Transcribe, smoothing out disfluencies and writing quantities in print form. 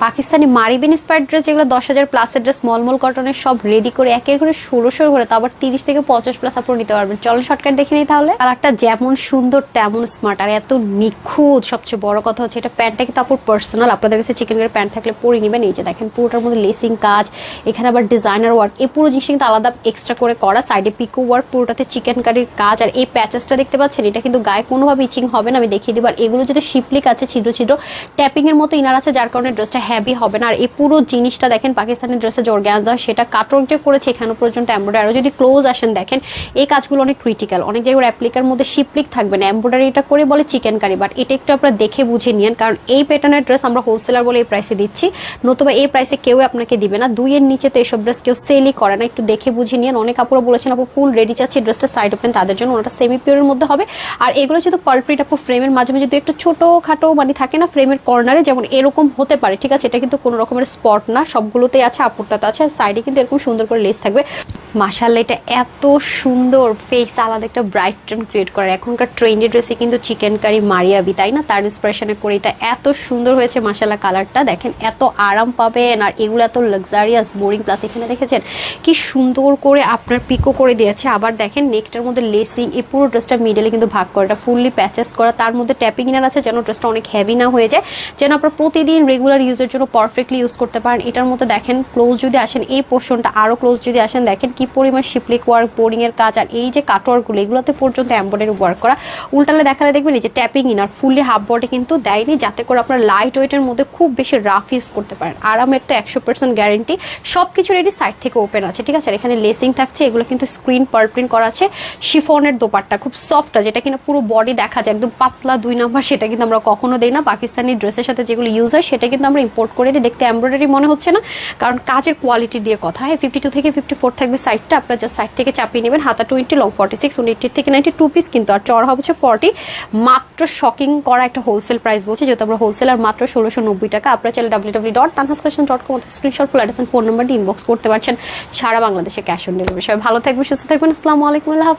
Pakistani মারিবেন inspired dress যেগুলো 10,000 প্লাসের dress মলমল কটনের সব রেডি করে একের করে 1600 করে, তো আবার 30 থেকে 50 প্লাস আপনারা নিতে পারবেন। চলো শর্টকাট দেখে নিই তাহলে। কালারটা যেমন সুন্দর তেমন স্মার্ট আর এত নিখুঁত। সবচেয়ে বড় কথা হচ্ছে এটা প্যান্টটা কিন্তু আপুর পার্সোনাল, আপনাদের কাছে চিকেন কারি প্যান্ট থাকলে পরে নেবেন। এই যে দেখেন পুরোটার মধ্যে লেসিং কাজ, এখানে আবার ডিজাইনার ওয়ার্ক, এই পুরো জিনিসটা কিন্তু আলাদা এক্সট্রা করে করা। সাইডে পিকো ওয়ার্ক, পুরোটাতে চিকেন কারির কাজ। আর এই প্যাচেসটা দেখতে পাচ্ছেন, এটা কিন্তু গায়ে কোনোভাবে ইচিং হবে না, আমি দেখিয়ে দিব। আর এগুলো যদি শিপলিক আছে, ছিদ্র ছিদ্র ট্যাপিং এর মতো ইনার আছে, যার কারণে ড্রেসটা হেভি হবে না। আর এই পুরো জিনিসটা দেখেন পাকিস্তানি ড্রেসে যে অর্গানজা সেটা কাটওয়ার্ক যে করেছে এখানে পর্যন্ত এমব্রয়ডারি। আরো যদি ক্লোজ আসেন দেখেন এই কাজগুলো অনেক ক্রিটিক্যাল, অনেক জায়গায় অ্যাপ্লিকার মধ্যে শিপলিক থাকবে না, এমব্রয়ডারি এটা করে বলে চিকেন কারি। বাট এটা একটু আপনারা দেখে বুঝে নিন, কারণ এই প্যাটার্নের ড্রেস আমরা হোলসেলার বলে এই প্রাইসে দিচ্ছি, নতুবা এই প্রাইসে কেউ আপনাকে দিবে না। 2 এর নিচে তো এইসব ড্রেস কেউ সেলই করে না, একটু দেখে বুঝে নিন। অনেক আপুরা বলেছেন আপু ফুল রেডি চাচ্ছি, ড্রেসটা সাইড ওপেন, তাদের জন্য ওটা সেমি পিওরের মধ্যে হবে। আর এগুলো যদি পার্লপ্রিট আপু ফ্রেমের মাঝে মাঝে যদি একটু ছোট খাটো মানে থাকে না ফ্রেমের কর্নারে, যেমন এরকম হতে পারে, ঠিক আছে। এটা কিন্তু কোনো রকমের স্পট না, সবগুলোতেই আছে, আপুরটা তো আছে। আর সাইডে কিন্তু এরকম সুন্দর করে লেস থাকবে। মাশাআল্লাহ, এটা এত সুন্দর, ফেস আলাদা একটা ব্রাইট টোন ক্রিয়েট করে। এখনকার ট্রেন্ডি ড্রেসে কিন্তু চিকেন কারি মারিয়াবি, তাই না? তার ইন্সপিরেশনে করে এটা এত সুন্দর হয়েছে। মাশাআল্লাহ, কালারটা দেখেন, এত আরাম পাবেন। আর এগুলো এত লাক্সারিয়াস বোরিং, প্লাস এখানে দেখেছেন কি সুন্দর করে আপনার পিকো করে দিয়েছে। আবার দেখেন নেকটার মধ্যে লেসিং, এই পুরো ড্রেসটা মিডলে কিন্তু ভাগ করা, এটা ফুললি প্যাচেস করা, তার মধ্যে ট্যাপিং ইনার আছে যেন ড্রেসটা অনেক হেভি না হয়ে যায়, যেন আপনার প্রতিদিন রেগুলার ইউজের জন্য পারফেক্টলি ইউজ করতে পারেন। এটার মধ্যে দেখেন ক্লোজ যদি আসেন, এই পোর্শনটা আরো ক্লোজ যদি আসেন, দেখেন কি পরিমাণ শিপলিক ওয়ার্ক, বোরিং এর কাজ। আর এই যে কাটওয়ার্কগুলো এগুলোতে পর্যন্ত এমব্রয়ডারি ওয়ার্ক করা। উল্টালে দেখালে দেখবেন এই যে tapping inner fully half body কিন্তু দেয়নি, যাতে করে আপনার লাইট ওয়েটের মধ্যে খুব বেশি রাফ ইউজ করতে পারেন। আরামের তো 100% গ্যারেন্টি। সবকিছু রেডি, সাইড থেকে ওপেন আছে, ঠিক আছে। আর এখানে লেসিং থাকছে, এগুলো কিন্তু স্ক্রিন পার্ল প্রিন্ট করা আছে। শিফনের দোপাট্টা খুব সফট, যেটা কিনা পুরো বডি দেখা যায় একদম পাতলা 2 নাম্বার, সেটা কিন্তু আমরা কখনো দেই না। পাকিস্তানি ড্রেসের সাথে যেগুলো ইউজ হয় সেটা কিন্তু আমরা ইম্পোর্ট করে দিই, দেখতে এমব্রয়ডারি মনে হচ্ছে না, কারণ কাজের কোয়ালিটি দিয়ে কথা। হ্যাঁ, 52 থেকে 54 থাকবে সাইডটা, আপনারা জাস্ট সাইড থেকে চাপিয়ে নেবেন। হাতা 20, লং 46, 80 থেকে 92 পিস কিন্তু, আর চড়া হচ্ছে 40। মাত্র শকিং করা একটা হোলসেল প্রাইস বলছে, যেহেতু আমরা হোলসেলার, মাত্র 1690 টাকা। আপনারা চাইলে www.tanhascollection.com screenshot full address phone number দিয়ে ইনবক্স করতে পারছেন। সারা বাংলাদেশে ক্যাশ অন ডেলিভারি। সবাই ভালো থাকবেন, সুস্থ থাকবেন। আসসালামু আলাইকুম।